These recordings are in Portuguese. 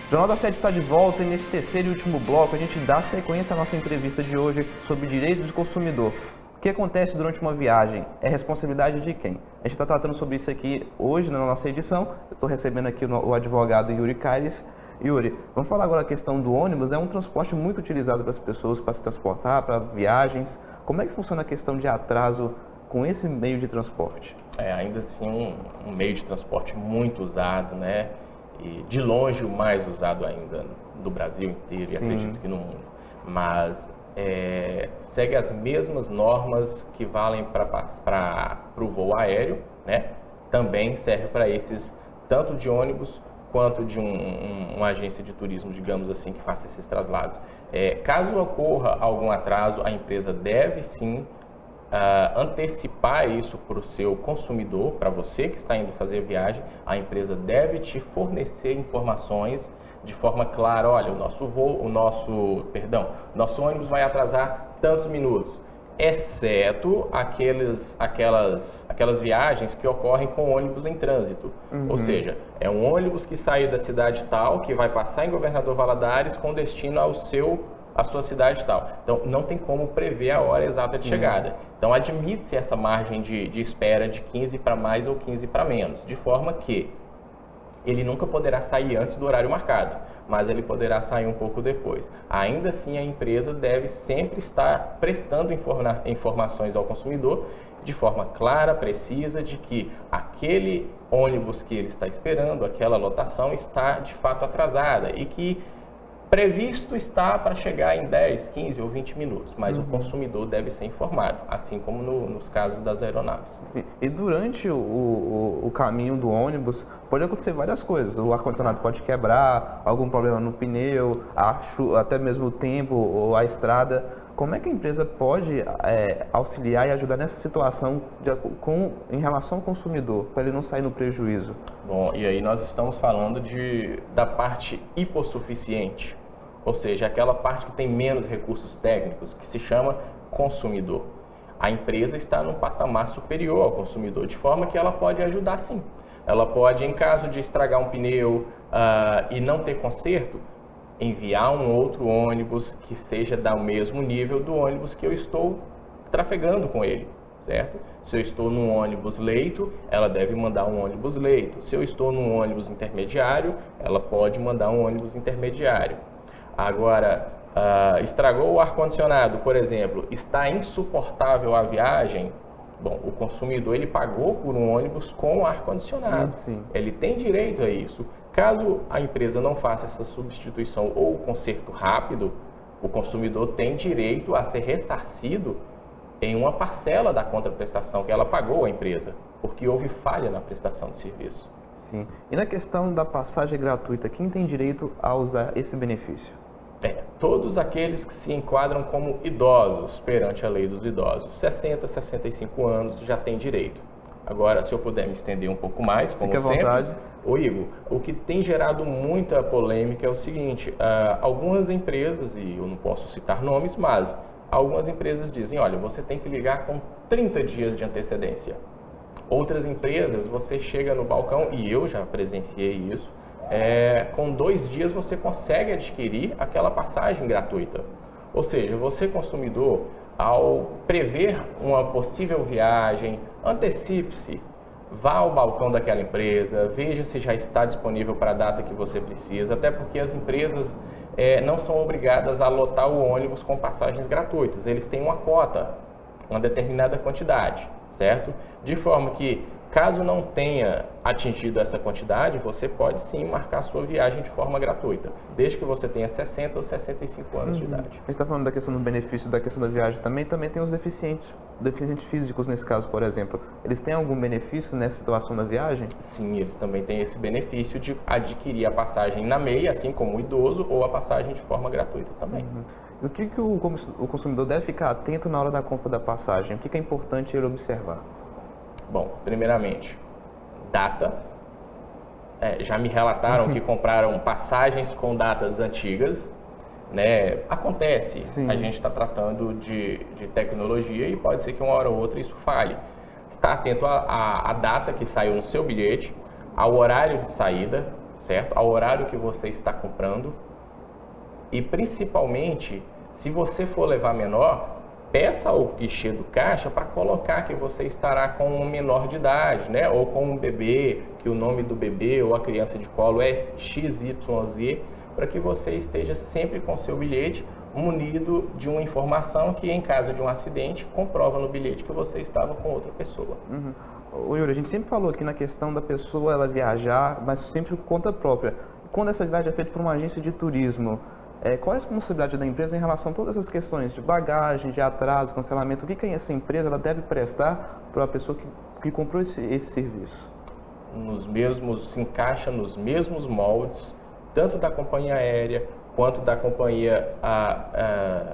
O Jornal da Sete está de volta e nesse terceiro e último bloco a gente dá sequência à nossa entrevista de hoje sobre direitos do consumidor. O que acontece durante uma viagem é responsabilidade de quem? A gente está tratando sobre isso aqui hoje na nossa edição. Eu estou recebendo aqui o advogado Yuri Caires. Yuri, vamos falar agora a questão do ônibus. É um transporte muito utilizado para as pessoas para se transportar, para viagens. Como é que funciona a questão de atraso com esse meio de transporte? Ainda assim um meio de transporte muito usado, né? E de longe o mais usado ainda do Brasil inteiro e acredito que no mundo. Mas segue as mesmas normas que valem para o voo aéreo, né? Também serve para esses, tanto de ônibus quanto de uma agência de turismo, digamos assim, que faça esses traslados. Caso ocorra algum atraso, a empresa deve sim antecipar isso para o seu consumidor, para você que está indo fazer a viagem. A empresa deve te fornecer informações de forma clara. Olha, o nosso ônibus vai atrasar tantos minutos, exceto aquelas viagens que ocorrem com ônibus em trânsito. Ou seja, é um ônibus que saiu da cidade tal, que vai passar em Governador Valadares com destino a sua cidade tal. Então, não tem como prever a hora exata de chegada. Então, admite-se essa margem de espera de 15 para mais ou 15 para menos, de forma que ele nunca poderá sair antes do horário marcado, mas ele poderá sair um pouco depois. Ainda assim, a empresa deve sempre estar prestando informações ao consumidor de forma clara, precisa, de que aquele ônibus que ele está esperando, aquela lotação, está de fato atrasada e que previsto está para chegar em 10, 15 ou 20 minutos, mas o consumidor deve ser informado, assim como nos casos das aeronaves. Sim. E durante o caminho do ônibus pode acontecer várias coisas. O ar-condicionado pode quebrar, algum problema no pneu, até mesmo o tempo ou a estrada. Como é que a empresa pode auxiliar e ajudar nessa situação em relação ao consumidor, para ele não sair no prejuízo? Bom, e aí nós estamos falando da parte hipossuficiente, ou seja, aquela parte que tem menos recursos técnicos, que se chama consumidor. A empresa está num patamar superior ao consumidor, de forma que ela pode ajudar sim. Ela pode, em caso de estragar um pneu e não ter conserto, enviar um outro ônibus que seja do mesmo nível do ônibus que eu estou trafegando com ele, certo? Se eu estou num ônibus leito, ela deve mandar um ônibus leito. Se eu estou num ônibus intermediário, ela pode mandar um ônibus intermediário. Agora, estragou o ar-condicionado, por exemplo, está insuportável a viagem. Bom, o consumidor ele pagou por um ônibus com ar-condicionado. Ele tem direito a isso. Caso a empresa não faça essa substituição ou conserto rápido, o consumidor tem direito a ser ressarcido em uma parcela da contraprestação que ela pagou à empresa, porque houve falha na prestação de serviço. Sim. E na questão da passagem gratuita, quem tem direito a usar esse benefício? Todos aqueles que se enquadram como idosos perante a lei dos idosos, 60, 65 anos já tem direito. Agora, se eu puder me estender um pouco mais, como Fique à sempre, vontade. Ô Igor, o que tem gerado muita polêmica é o seguinte, algumas empresas, e eu não posso citar nomes, mas algumas empresas dizem, olha, você tem que ligar com 30 dias de antecedência. Outras empresas, você chega no balcão, e eu já presenciei isso, com 2 dias você consegue adquirir aquela passagem gratuita. Ou seja, você consumidor, ao prever uma possível viagem, antecipe-se, vá ao balcão daquela empresa, veja se já está disponível para a data que você precisa, até porque as empresas não são obrigadas a lotar o ônibus com passagens gratuitas, eles têm uma cota, uma determinada quantidade, certo? De forma que, caso não tenha atingido essa quantidade, você pode sim marcar sua viagem de forma gratuita, desde que você tenha 60 ou 65 anos de idade. A gente está falando da questão do benefício, da questão da viagem também tem os deficientes físicos nesse caso, por exemplo. Eles têm algum benefício nessa situação da viagem? Sim, eles também têm esse benefício de adquirir a passagem na meia, assim como o idoso, ou a passagem de forma gratuita também. E o que o consumidor deve ficar atento na hora da compra da passagem? O que é importante ele observar? Bom, primeiramente, data. Já me relataram que compraram passagens com datas antigas, né? Acontece, Sim. A gente está tratando de tecnologia e pode ser que uma hora ou outra isso falhe. Está atento à data que saiu no seu bilhete, ao horário de saída, certo? Ao horário que você está comprando. E principalmente, se você for levar menor, peça ao guichê do caixa para colocar que você estará com um menor de idade, né? Ou com um bebê, que o nome do bebê ou a criança de colo é XYZ, para que você esteja sempre com seu bilhete munido de uma informação que, em caso de um acidente, comprova no bilhete que você estava com outra pessoa. Ô, Yuri, a gente sempre falou aqui na questão da pessoa ela viajar, mas sempre por conta própria. Quando essa viagem é feita por uma agência de turismo, qual é a responsabilidade da empresa em relação a todas essas questões de bagagem, de atraso, cancelamento? O que essa empresa ela deve prestar para a pessoa que comprou esse serviço? Se encaixa nos mesmos moldes, tanto da companhia aérea quanto da companhia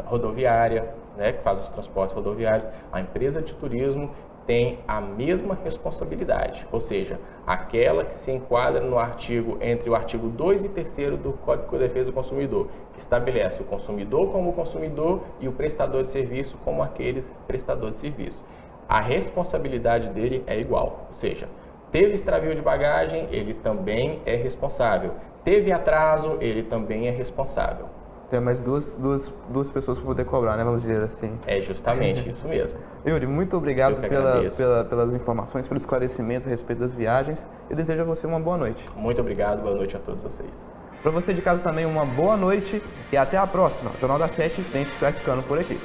rodoviária, né, que faz os transportes rodoviários. A empresa de turismo tem a mesma responsabilidade, ou seja, aquela que se enquadra no artigo, entre o artigo 2 e 3º do Código de Defesa do Consumidor, que estabelece o consumidor como consumidor e o prestador de serviço como aqueles prestador de serviço. A responsabilidade dele é igual, ou seja, teve extravio de bagagem, ele também é responsável. Teve atraso, ele também é responsável. Tem mais duas pessoas para poder cobrar, né? Vamos dizer assim. É justamente isso mesmo. Yuri, muito obrigado pelas informações, pelos esclarecimentos a respeito das viagens. Eu desejo a você uma boa noite. Muito obrigado, boa noite a todos vocês. Para você de casa também, uma boa noite e até a próxima. O Jornal da 7 tem que ficar ficando por aqui.